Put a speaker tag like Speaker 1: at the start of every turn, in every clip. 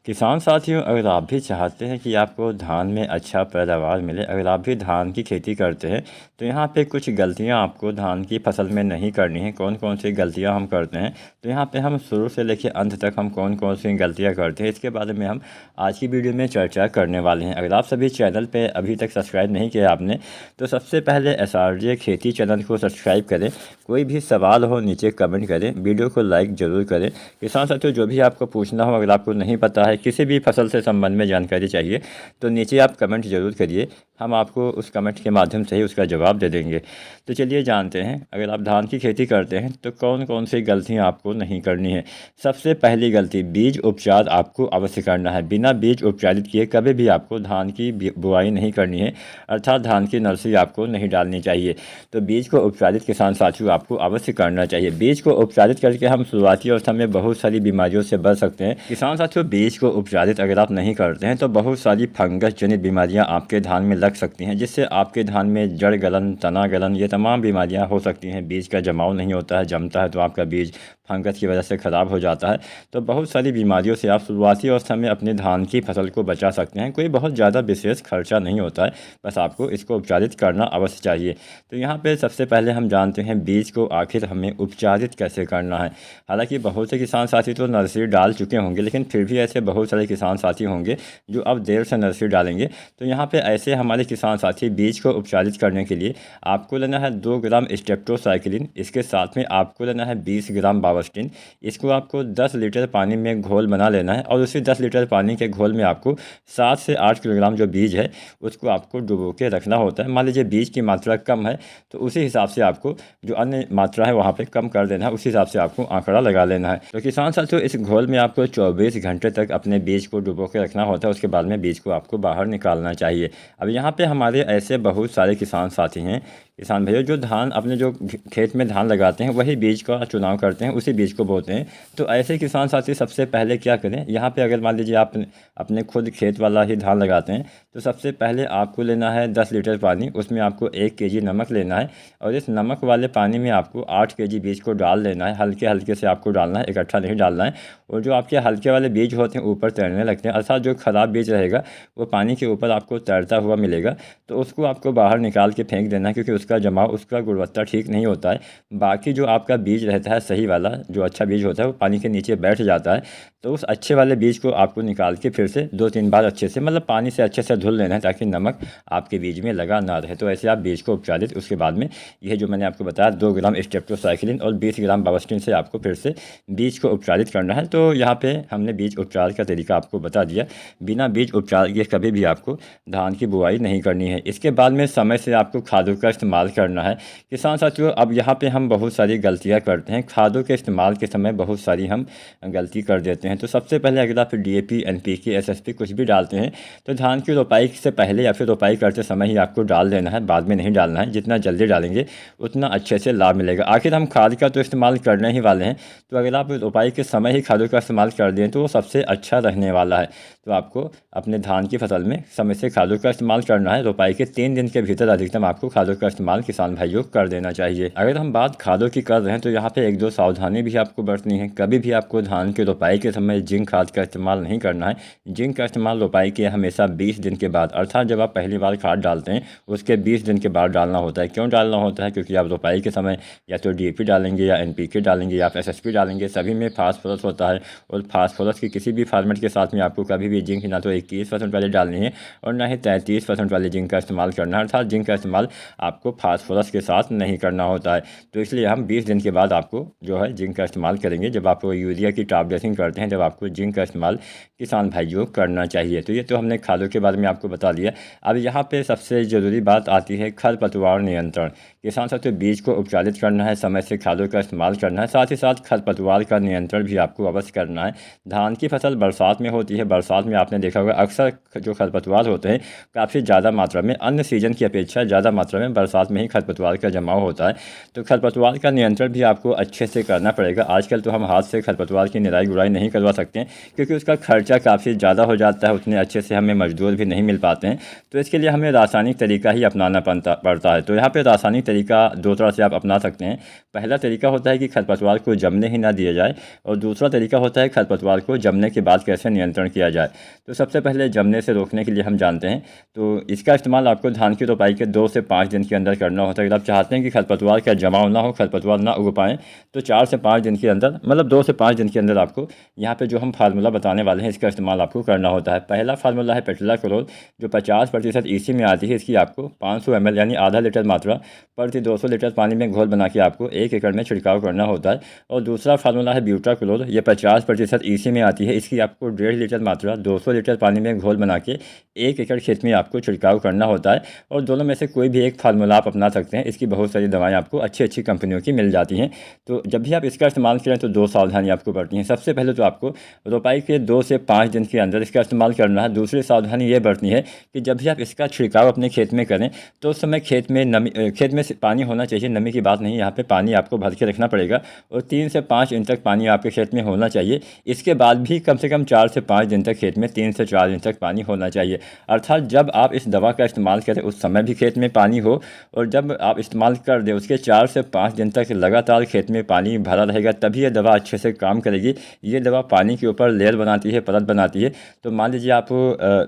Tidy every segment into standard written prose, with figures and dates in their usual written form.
Speaker 1: किसान साथियों, अगर आप भी चाहते हैं कि आपको धान में अच्छा पैदावार मिले, अगर आप भी धान की खेती करते हैं तो यहाँ पे कुछ गलतियाँ आपको धान की फसल में नहीं करनी है। कौन कौन सी गलतियाँ हम करते हैं, तो यहाँ पे हम शुरू से लेकर अंत तक हम कौन कौन सी गलतियाँ करते हैं, इसके बारे में हम आज की वीडियो में चर्चा करने वाले हैं। अगर आप सभी चैनल पर अभी तक सब्सक्राइब नहीं किया आपने, तो सबसे पहले SRJ खेती चैनल को सब्सक्राइब करें। कोई भी सवाल हो नीचे कमेंट करें, वीडियो को लाइक ज़रूर करें। किसान साथियों, जो भी आपको पूछना हो, अगर आपको नहीं पता है, किसी भी फसल से संबंध में जानकारी चाहिए, तो नीचे आप कमेंट ज़रूर करिए। हम आपको उस कमेंट के माध्यम से ही उसका जवाब दे देंगे। तो चलिए जानते हैं, अगर आप धान की खेती करते हैं तो कौन कौन सी गलतियां आपको नहीं करनी है। सबसे पहली गलती, बीज उपचार आपको अवश्य करना है। बिना बीज उपचारित किए कभी भी आपको धान की बुआई नहीं करनी है, अर्थात धान की नर्सरी आपको नहीं डालनी चाहिए। तो बीज को उपचारित किसान साथियों आपको अवश्य करना चाहिए। बीज को उपचारित करके हम शुरुआती अवस्था में बहुत सारी बीमारियों से बच सकते हैं। किसान साथियों, बीज को उपचारित अगर आप नहीं करते हैं तो बहुत सारी फंगस जनित बीमारियां आपके धान में लग सकती हैं, जिससे आपके धान में जड़ गलन, तना गलन, ये तमाम बीमारियां हो सकती हैं। बीज का जमाव नहीं होता है, जमता है तो आपका बीज फंगस की वजह से ख़राब हो जाता है। तो बहुत सारी बीमारियों से आप शुरुआती अवस्था में अपने धान की फसल को बचा सकते हैं। कोई बहुत ज़्यादा विशेष खर्चा नहीं होता है, बस आपको इसको उपचारित करना अवश्य चाहिए। तो यहाँ पे सबसे पहले हम जानते हैं बीज को आखिर हमें उपचारित कैसे करना है। हालांकि बहुत से किसान साथी तो नर्सरी डाल चुके होंगे, लेकिन फिर भी ऐसे बहुत सारे किसान साथी होंगे जो अब देर से नर्सरी डालेंगे। तो यहाँ पे ऐसे हमारे किसान साथी बीज को उपचारित करने के लिए आपको लेना है 2 ग्राम स्टेप्टोसाइक्लिन। इसके साथ में आपको लेना है 20 ग्राम बावस्टिन। इसको आपको 10 लीटर पानी में घोल बना लेना है और उसी 10 लीटर पानी के घोल में आपको 7 से 8 किलोग्राम जो बीज है उसको आपको डुबो के रखना होता है। मान लीजिए बीज की मात्रा कम है तो उसी हिसाब से आपको जो अन्य मात्रा है वहाँ पे कम कर देना है, उसी हिसाब से आपको आंकड़ा लगा लेना है। तो किसान साथियों, इस घोल में आपको 24 घंटे तक अपने बीज को डुबो के रखना होता है। उसके बाद में बीज को आपको बाहर निकालना चाहिए। अब यहाँ पे हमारे ऐसे बहुत सारे किसान साथी हैं, किसान भैया, जो धान अपने जो खेत में धान लगाते हैं वही बीज का चुनाव करते हैं, उसी बीज को बोते हैं। तो ऐसे किसान साथी सबसे पहले क्या करें, यहाँ पे अगर मान लीजिए आप अपने खुद खेत वाला ही धान लगाते हैं तो सबसे पहले आपको लेना है 10 लीटर पानी, उसमें आपको 1 केजी नमक लेना है और इस नमक वाले पानी में आपको 8 केजी बीज को डाल देना है। हल्के हल्के से आपको डालना है, इकट्ठा नहीं डालना है। और जो आपके हल्के वाले बीज होते हैं ऊपर तैरने लगते हैं, अर्थात जो ख़राब बीज रहेगा वो पानी के ऊपर आपको तैरता हुआ मिलेगा, तो उसको आपको बाहर निकाल के फेंक देना है, क्योंकि उसका जमाव, उसका गुणवत्ता ठीक नहीं होता है। बाकी जो आपका बीज रहता है सही वाला, जो अच्छा बीज होता है, वो पानी के नीचे बैठ जाता है। तो उस अच्छे वाले बीज को आपको निकाल के फिर से 2-3 बार अच्छे से, मतलब पानी से अच्छे से धुल लेना है, ताकि नमक आपके बीज में लगा ना रहे। तो ऐसे आप बीज को उपचारित, उसके बाद में यह जो मैंने आपको बताया 2 ग्राम स्टेप्टोसाइक्लिन और 20 ग्राम बावस्टिन से आपको फिर से बीज को उपचारित करना है। तो यहाँ पे हमने बीज उपचार का तरीका आपको बता दिया। बिना बीज उपचार के कभी भी आपको धान की बुआई नहीं करनी है। इसके बाद में समय से आपको खादों का इस्तेमाल करना है। किसान साथियों, अब यहाँ पे हम बहुत सारी गलतियाँ करते हैं। खादों के इस्तेमाल के समय बहुत सारी हम गलती कर देते हैं। तो सबसे पहले अगर आप DAP, NPK, SSP कुछ भी डालते हैं तो धान की रोपाई से पहले या फिर रोपाई करते समय ही आपको डाल देना है, बाद में नहीं डालना है। जितना जल्दी डालेंगे उतना अच्छे से लाभ मिलेगा। आखिर हम खाद का तो इस्तेमाल करने ही वाले हैं, तो अगर आप रोपाई के समय ही खादों का इस्तेमाल कर दें तो वो सबसे अच्छा रहने वाला है। तो आपको अपने धान की फसल में समय से खादों का इस्तेमाल करना है। रोपाई के 3 दिन के भीतर अधिकतम आपको खादों का इस्तेमाल किसान भाइयों कर देना चाहिए। अगर हम बात खादों की कर रहे हैं तो यहाँ पे 1-2 सावधानी भी आपको बरतनी है। कभी भी आपको धान की रोपाई के समय जिंक खाद का इस्तेमाल नहीं करना है। जिंक का इस्तेमाल रोपाई के हमेशा 20 दिन के बाद, अर्थात जब आप पहली बार खाद डालते हैं उसके 20 दिन के बाद डालना होता है। क्यों डालना होता है? क्योंकि आप रोपाई के समय या तो DAP डालेंगे या NPK डालेंगे या SSP डालेंगे, सभी में फास्फोरस होता है और फास्फोरस की किसी भी फॉर्मेट के साथ में आपको कभी भी जिंक ना तो 21% वाली डालनी है और ना ही 33% वाली जिंक का इस्तेमाल करना है। अर्थात जिंक का इस्तेमाल आपको फास्फोरस के साथ नहीं करना होता है। तो इसलिए हम 20 दिन के बाद आपको जो है जिंक का इस्तेमाल करेंगे। जब आप यूरिया की टॉप ड्रेसिंग करते हैं, जब आपको जिंक का इस्तेमाल किसान भाइयों करना चाहिए। तो ये तो हमने खादों के बारे में आपको बता दिया। अब यहाँ पे सबसे ज़रूरी बात आती है खरपतवार नियंत्रण। किसान साथियों, बीज को उपचारित करना है, समय से खादों का इस्तेमाल करना है, साथ ही साथ खरपतवार का नियंत्रण भी आपको अवश्य करना है। धान की फसल बरसात में होती है, बरसात में आपने देखा होगा अक्सर जो खरपतवार होते हैं काफ़ी ज़्यादा मात्रा में अन्य सीजन की अपेक्षा ज़्यादा मात्रा में बरसात में ही खरपतवार का जमाव होता है। तो खरपतवार का नियंत्रण भी आपको अच्छे से करना पड़ेगा। आजकल तो हम हाथ से खरपतवार की निराई गुड़ाई नहीं करवा सकते हैं क्योंकि उसका खर्चा काफ़ी ज़्यादा हो जाता है, उतने अच्छे से हमें मजदूर भी नहीं मिल पाते हैं। तो इसके लिए हमें रासायनिक तरीका ही अपनाना पड़ता है। तो यहाँ पे रासायनिक तरीका दो तरह से आप अपना सकते हैं। पहला तरीका होता है कि खरपतवार को जमने ही ना दिया जाए और दूसरा तरीका होता है खरपतवार को जमने के बाद कैसे नियंत्रण किया जाए। तो सबसे पहले जमने से रोकने के लिए हम जानते हैं तो इसका इस्तेमाल आपको धान की रोपाई के 2 से 5 दिन के अंदर करना होता है। अगर आप चाहते हैं कि खरपतवार का जमाव ना हो, खरपतवार ना उग पाएँ, तो 4 से 5 दिन के अंदर, मतलब 2 से 5 दिन के अंदर आपको यहाँ पे जो हम फार्मूला बताने वाले हैं इसका इस्तेमाल आपको करना होता है। पहला फार्मूला है पेट्रोलाक्लोर जो 50% ईसी में आती है। इसकी आपको 500 ml यानी आधा लीटर मात्रा प्रति 200 लीटर पानी में घोल बना के आपको 1 एकड़ में छिड़काव करना होता है। और दूसरा फार्मूला है ब्यूटाक्लोर, ये 50% ईसी में आती है। इसकी आपको 1.5 लीटर मात्रा 200 लीटर पानी में घोल बना के 1 एकड़ खेत में आपको छिड़काव करना होता है। और दोनों में से कोई भी एक फार्मूला आप अपना सकते हैं। इसकी बहुत सारी दवाएं आपको अच्छी अच्छी कंपनियों की मिल जाती हैं। तो जब भी आप इसका इस्तेमाल करें तो 2 सावधानी आपको बरतनी है। सबसे पहले तो आपको रोपाई के 2 से 5 दिन के अंदर इसका इस्तेमाल करना है। दूसरी सावधानी ये बरतनी है कि जब भी आप इसका छिड़काव अपने खेत में करें तो उस समय खेत में पानी होना चाहिए। नमी की बात नहीं, यहाँ पे पानी आपको भर के रखना पड़ेगा और 3 से 5 इंच तक पानी आपके खेत में होना चाहिए। इसके बाद भी कम से कम 4 से 5 दिन तक खेत में 3 से 4 इंच तक पानी होना चाहिए। अर्थात जब आप इस दवा का इस्तेमाल करें उस समय भी खेत में पानी हो और जब आप इस्तेमाल कर दें उसके 4 से 5 दिन तक लगातार खेत में पानी भरा रहेगा, तभी ये दवा अच्छे से काम करेगी। ये दवा पानी के ऊपर लेयर बनाती है, परत बनाती है। तो मान लीजिए आप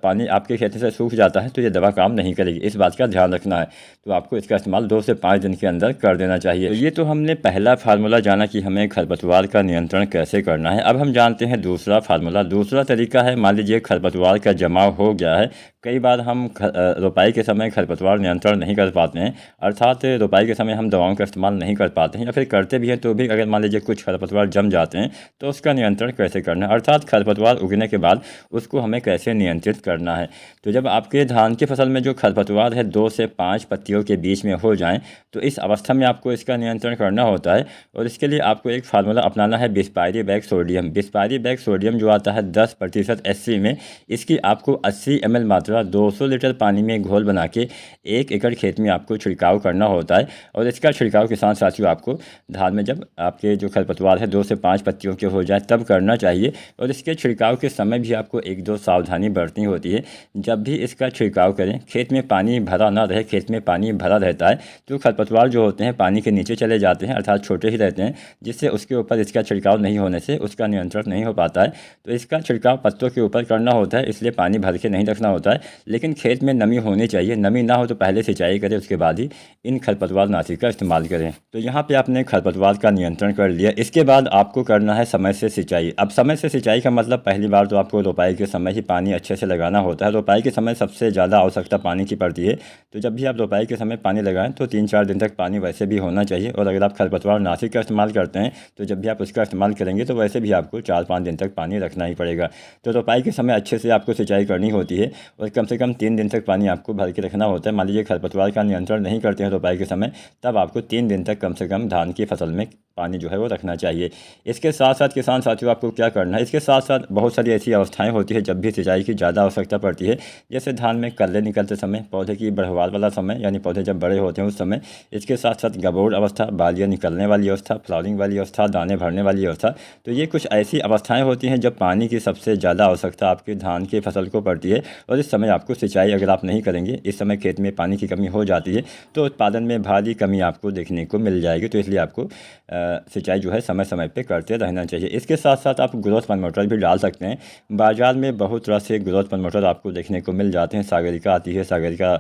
Speaker 1: पानी आपके खेत से सूख जाता है तो ये दवा काम नहीं करेगी। इस बात का ध्यान रखना है। तो आपको इसका इस्तेमाल 2 से 5 दिन के अंदर कर देना चाहिए। तो ये तो हमने पहला फार्मूला जाना कि हमें खरपतवार का नियंत्रण कैसे करना है। अब हम जानते हैं दूसरा फार्मूला। दूसरा तरीका है, मान लीजिए खरपतवार का जमाव हो गया है। कई बार हम रोपाई के समय खरपतवार नियंत्रण नहीं कर पाते हैं, अर्थात रोपाई के समय हम दवाओं का इस्तेमाल नहीं कर पाते हैं या फिर करते भी हैं तो भी अगर मान लीजिए कुछ खरपतवार जम जाते हैं तो उसका नियंत्रण कैसे करना है, अर्थात खरपतवार उगने के बाद उसको हमें कैसे नियंत्रित करना है। तो जब आपके धान की फसल में जो खरपतवार है 2 से 5 पत्तियों के बीच में हो जाएं तो इस अवस्था में आपको इसका नियंत्रण करना होता है। और इसके लिए आपको एक फार्मूला अपनाना है, बिस्पायरी बैग सोडियम। बिस्पायरी बैग सोडियम जो आता है 10% SC में, इसकी आपको 80 ml मात्रा 200 लीटर पानी में घोल बना के 1 एकड़ खेत में आपको छिड़काव करना होता है। और इसका छिड़काव के साथ साथियों आपको धान में जब आपके जो खरपतवार है 2 से 5 पत्तियों के हो जाए तब करना चाहिए। और इसके छिड़काव के समय भी आपको 1-2 सावधानी बरतनी होती है। जब भी इसका छिड़काव करें खेत में पानी भरा ना रहे। खेत में पानी भरा रहता है तो खरपतवार जो होते हैं पानी के नीचे चले जाते हैं, अर्थात छोटे ही रहते हैं, जिससे उसके ऊपर इसका छिड़काव नहीं होने से उसका नियंत्रण नहीं हो पाता है। तो इसका छिड़काव पत्तों के ऊपर करना होता है, इसलिए पानी भर के नहीं रखना होता है। लेकिन खेत में नमी होनी चाहिए। नमी ना हो तो पहले सिंचाई करें, उसके बाद ही इन खरपतवार नाशी का इस्तेमाल करें। तो यहाँ पे आपने खरपतवार का नियंत्रण कर लिया। इसके बाद आपको करना है समय से सिंचाई। अब समय से सिंचाई का मतलब पहली बार तो आपको रोपाई के समय ही पानी अच्छे से लगाना होता है। रोपाई के समय सबसे ज़्यादा आवश्यकता पानी की पड़ती है। तो जब भी आप रोपाई के समय पानी लगाएं तो 3-4 दिन तक पानी वैसे भी होना चाहिए। और अगर आप खरपतवार नाशी का इस्तेमाल करते हैं तो जब भी आप उसका इस्तेमाल करेंगे तो वैसे भी आपको 4-5 दिन तक पानी रखना ही पड़ेगा। तो रोपाई के समय अच्छे से आपको सिंचाई करनी होती है और कम से कम 3 दिन तक पानी आपको भर के रखना होता है। मान लीजिए खरपतवार का नियंत्रण नहीं करते हैं रोपाई के समय, तब आपको 3 दिन तक कम से कम धान की फसल में पानी जो है वो रखना चाहिए। इसके साथ साथ किसान साथियों आपको क्या करना है, इसके साथ साथ बहुत सारी ऐसी अवस्थाएं होती है जब भी सिंचाई की ज़्यादा आवश्यकता पड़ती है। जैसे धान में कल्ले निकलते समय, पौधे की बढ़वार वाला समय यानी पौधे जब बड़े होते हैं उस समय। इसके साथ साथ गबोड़ अवस्था, बालियाँ निकलने वाली अवस्था, फ्लावरिंग वाली अवस्था, दाने भरने वाली अवस्था। तो ये कुछ ऐसी अवस्थाएँ होती हैं जब पानी की सबसे ज़्यादा आवश्यकता आपके धान की फसल को पड़ती है। और इस समय आपको सिंचाई अगर आप नहीं करेंगे, इस समय खेत में पानी की कमी हो जाती है तो उत्पादन में भारी कमी आपको देखने को मिल जाएगी। तो इसलिए आपको सिंचाई जो है समय समय पे करते रहना चाहिए। इसके साथ साथ आप ग्रोथ प्रमोटर भी डाल सकते हैं। बाज़ार में बहुत तरह से ग्रोथ प्रमोटर आपको देखने को मिल जाते हैं। सागरिका आती है, सागरिका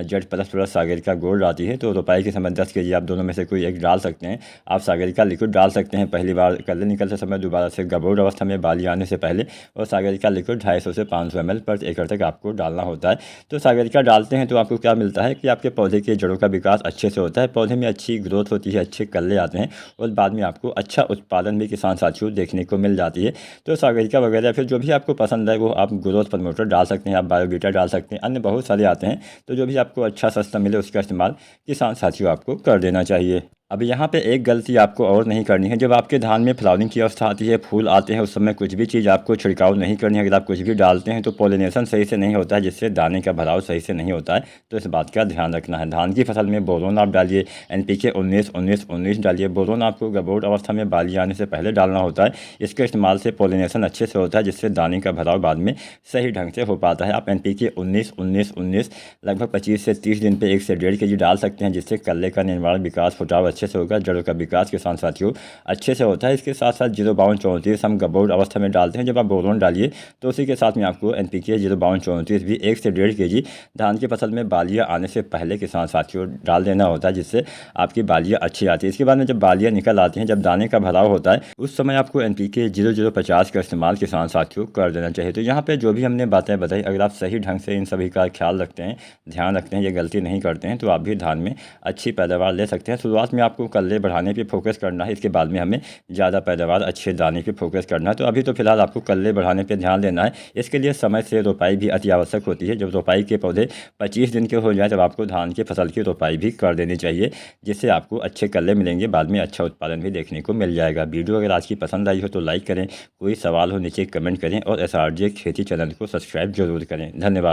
Speaker 1: Z++ सागरिका गोल्ड आती है। तो रोपाई के समय 10 kg आप दोनों में से कोई एक डाल सकते हैं। आप सागरिका लिक्विड डाल सकते हैं पहली बार कल्ले निकलते समय, दोबारा से गबोड़ अवस्था में बाली आने से पहले। और सागरिका लिक्विड 250 से 500 ml पर एकड़ तक आपको डालना होता है। तो सागरिका डालते हैं तो आपको क्या मिलता है कि आपके पौधे के जड़ों का विकास अच्छे से होता है, पौधे में अच्छी ग्रोथ होती है, अच्छे कल्ले आते हैं और बाद में आपको अच्छा उत्पादन भी किसान साथियों देखने को मिल जाती है। तो सागरिका वगैरह फिर जो भी आपको पसंद है वो आप ग्रोथ प्रमोटर डाल सकते हैं, आप बायोबीटा डाल सकते हैं, अन्य बहुत सारे आते हैं। तो जो भी आपको अच्छा सस्ता मिले उसका इस्तेमाल किसान साथियों आपको कर देना चाहिए। अब यहाँ पे एक गलती आपको और नहीं करनी है। जब आपके धान में फ्लावरिंग की अवस्था आती है, फूल आते हैं, उस समय कुछ भी चीज़ आपको छिड़काव नहीं करनी है। अगर आप कुछ भी डालते हैं तो पॉलिनेशन सही से नहीं होता है, जिससे दाने का भराव सही से नहीं होता है। तो इस बात का ध्यान रखना है। धान की फसल में बोरोन आप डालिए, NPK 19-19-19 डालिए। बोरोन आपको गबोट अवस्था में बाली आने से पहले डालना होता है। इसके इस्तेमाल से पॉलिनेशन अच्छे से होता है, जिससे दाने का भराव बाद में सही ढंग से हो पाता है। आप NPK 19-19-19 लगभग 25 से 30 दिन पर 1 से 1.5 kg डाल सकते हैं, जिससे कल्ले का निर्माण, विकास, फुटाव अच्छे से होगा। जड़ों का विकास किसान साथियों अच्छे से होता है। इसके साथ साथ 052-34 हम गबोट अवस्था में डालते हैं। जब आप बोरोन डालिए तो उसी के साथ में आपको NPK 052-34 भी 1 से 1.5 kg धान की फसल में बालियाँ आने से पहले किसान साथियों डाल देना होता है, जिससे आपकी बालियाँ अच्छी आती है। इसके बाद में जब बालियाँ निकल आती हैं, जब दाने का भराव होता है, उस समय आपको NPK 0050 का इस्तेमाल किसान साथियों कर देना चाहिए। तो यहाँ पे जो भी हमने बातें बताई, अगर आप सही ढंग से इन सभी का ख्याल रखते हैं, ध्यान रखते हैं, ये गलती नहीं करते हैं, तो आप भी धान में अच्छी पैदावार ले सकते हैं। शुरुआत में आपको कल्ले बढ़ाने पे फोकस करना है, इसके बाद में हमें ज़्यादा पैदावार, अच्छे दाने पे फोकस करना है। तो अभी तो फिलहाल आपको कल्ले बढ़ाने पे ध्यान देना है। इसके लिए समय से रोपाई भी अति आवश्यक होती है। जब रोपाई के पौधे 25 दिन के हो जाए, तब आपको धान की फसल की रोपाई भी कर देनी चाहिए, जिससे आपको अच्छे कल्ले मिलेंगे, बाद में अच्छा उत्पादन भी देखने को मिल जाएगा। वीडियो अगर आज की पसंद आई हो तो लाइक करें, कोई सवाल हो नीचे कमेंट करें, और SRJ खेती चैनल को सब्सक्राइब जरूर करें। धन्यवाद।